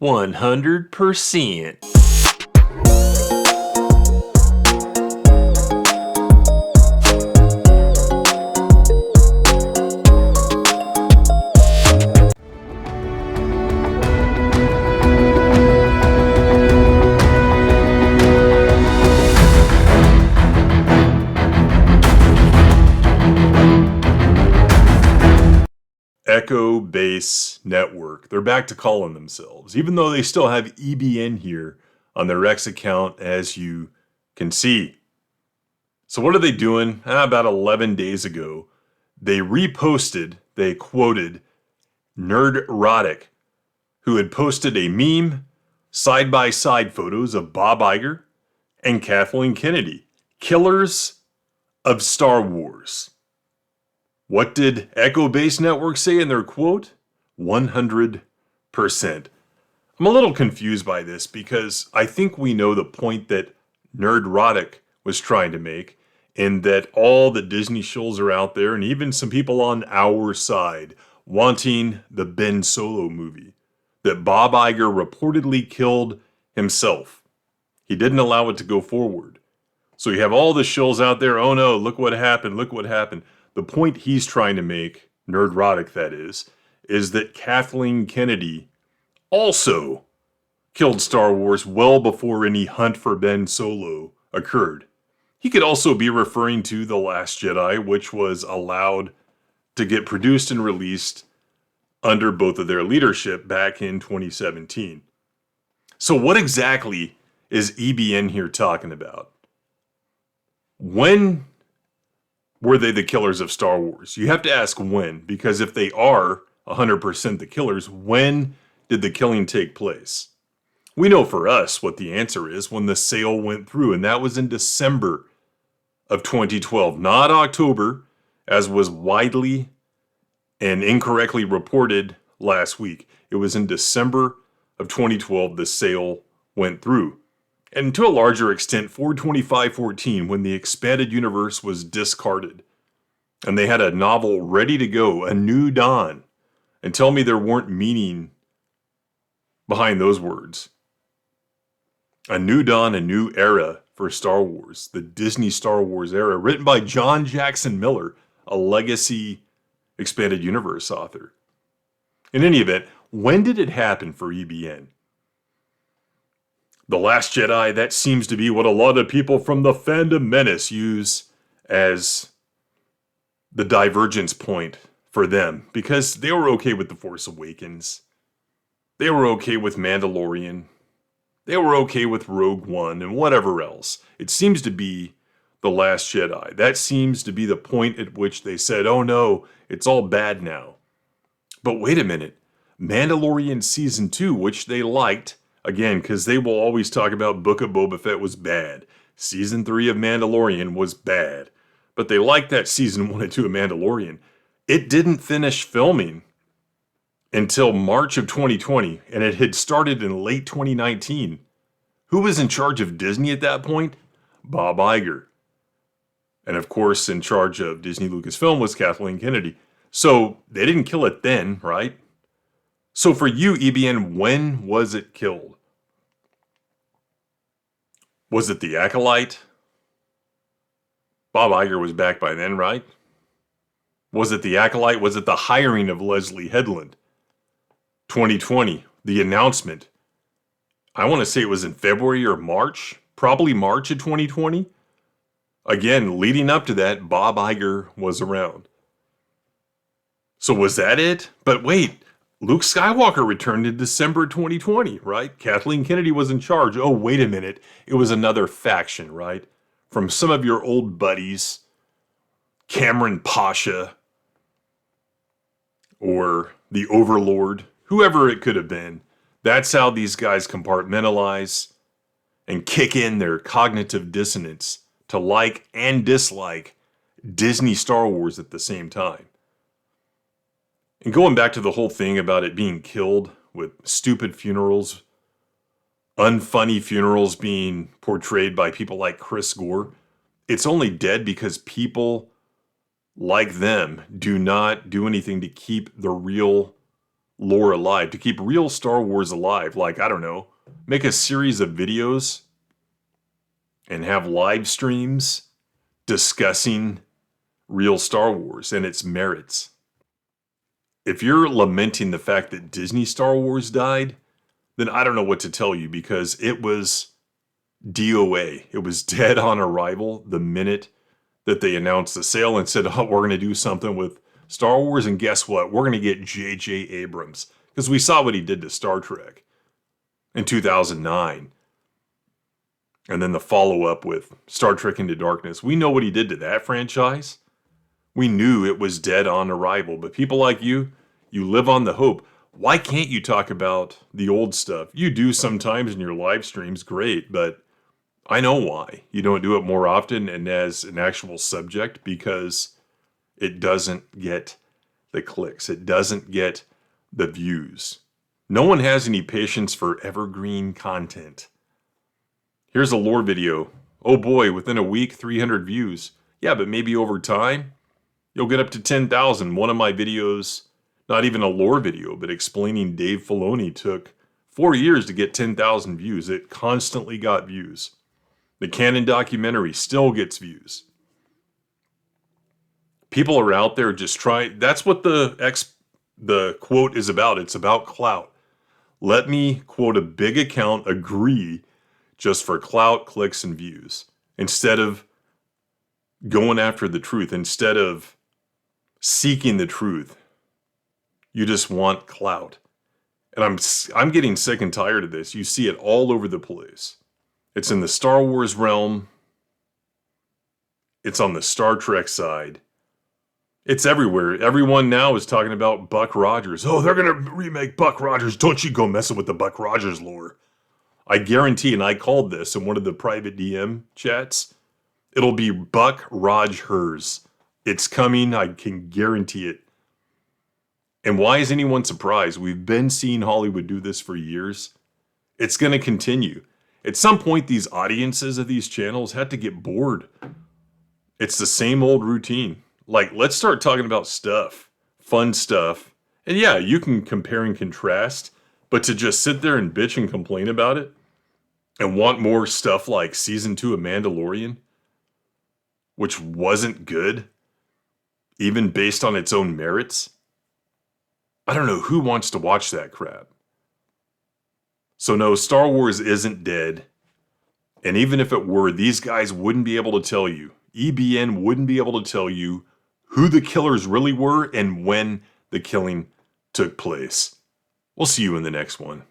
100%. Echo Base Network. They're back to calling themselves, even though they still have EBN here on their X account, as you can see. So what are they doing? About 11 days ago, they quoted Nerdrotic, who had posted a meme side-by-side photos of Bob Iger and Kathleen Kennedy, killers of Star Wars. What did Echo Base Network say in their quote? 100%. I'm a little confused by this because I think we know the point that Nerdrotic was trying to make, in that all the Disney shows are out there, and even some people on our side wanting the Ben Solo movie, that Bob Iger reportedly killed himself. He didn't allow it to go forward. So you have all the shills out there, oh no, look what happened, look what happened. The point he's trying to make, Nerdrotic that is that Kathleen Kennedy also killed Star Wars well before any hunt for Ben Solo occurred. He could also be referring to The Last Jedi, which was allowed to get produced and released under both of their leadership back in 2017. So what exactly is EBN here talking about? When were they the killers of Star Wars? You have to ask when, because if they are 100% the killers, when did the killing take place? We know for us what the answer is: when the sale went through, and that was in December of 2012, not October, as was widely and incorrectly reported last week. It was in December of 2012 the sale went through. And to a larger extent, 4/25/14, when the expanded universe was discarded, and they had a novel ready to go, A New Dawn, and tell me there weren't meaning behind those words. A New Dawn, a new era for Star Wars, the Disney Star Wars era, written by John Jackson Miller, a legacy expanded universe author. In any event, when did it happen for EBN? The Last Jedi, that seems to be what a lot of people from the Fandom Menace use as the divergence point for them, because they were okay with The Force Awakens. They were okay with Mandalorian. They were okay with Rogue One and whatever else. It seems to be The Last Jedi. That seems to be the point at which they said, oh no, it's all bad now. But wait a minute. Mandalorian Season 2, which they liked, again, because they will always talk about Book of Boba Fett was bad. Season 3 of Mandalorian was bad. But they liked that Season 1 and 2 of Mandalorian. It didn't finish filming until March of 2020, and it had started in late 2019. Who was in charge of Disney at that point? Bob Iger. And of course, in charge of Disney Lucasfilm was Kathleen Kennedy. So they didn't kill it then, right? So for you, EBN, when was it killed? Was it The Acolyte? Bob Iger was back by then, right? Was it The Acolyte? Was it the hiring of Leslie Headland? 2020, the announcement. I want to say it was in February or March, probably March of 2020. Again, leading up to that, Bob Iger was around. So was that it? But wait, Luke Skywalker returned in December 2020, right? Kathleen Kennedy was in charge. Oh, wait a minute. It was another faction, right? From some of your old buddies, Cameron Pasha, or the Overlord, whoever it could have been. That's how these guys compartmentalize and kick in their cognitive dissonance to like and dislike Disney Star Wars at the same time. And going back to the whole thing about it being killed with stupid funerals, unfunny funerals being portrayed by people like Chris Gore, it's only dead because people like them do not do anything to keep the real lore alive, to keep real Star Wars alive. Like, I don't know, make a series of videos and have live streams discussing real Star Wars and its merits. If you're lamenting the fact that Disney Star Wars died, then I don't know what to tell you, because it was DOA. It was dead on arrival the minute that they announced the sale and said, oh, we're going to do something with Star Wars. And guess what? We're going to get J.J. Abrams, because we saw what he did to Star Trek in 2009. And then the follow-up with Star Trek Into Darkness. We know what he did to that franchise. We knew it was dead on arrival. But people like you live on the hope. Why can't you talk about the old stuff? You do sometimes in your live streams, great, but I know why you don't do it more often and as an actual subject, because it doesn't get the clicks. It doesn't get the views. No one has any patience for evergreen content. Here's a lore video. Oh boy, within a week, 300 views. Yeah, but maybe over time, you'll get up to 10,000. One of my videos, not even a lore video, but explaining Dave Filoni, took 4 years to get 10,000 views. It constantly got views. The Canon documentary still gets views. People are out there just trying. That's what the quote is about. It's about clout. Let me, quote, a big account agree just for clout, clicks, and views, instead of going after the truth, instead of seeking the truth. You just want clout. And I'm getting sick and tired of this. You see it all over the place. It's in the Star Wars realm. It's on the Star Trek side. It's everywhere. Everyone now is talking about Buck Rogers. Oh, they're going to remake Buck Rogers. Don't you go messing with the Buck Rogers lore. I guarantee, and I called this in one of the private DM chats, it'll be Buck Rogers. It's coming. I can guarantee it. And why is anyone surprised? We've been seeing Hollywood do this for years. It's going to continue. At some point, these audiences of these channels had to get bored. It's the same old routine. Like, let's start talking about stuff, fun stuff. And yeah, you can compare and contrast, but to just sit there and bitch and complain about it and want more stuff like season 2 of Mandalorian, which wasn't good, even based on its own merits. I don't know who wants to watch that crap. So no, Star Wars isn't dead. And even if it were, these guys wouldn't be able to tell you. EBN wouldn't be able to tell you who the killers really were and when the killing took place. We'll see you in the next one.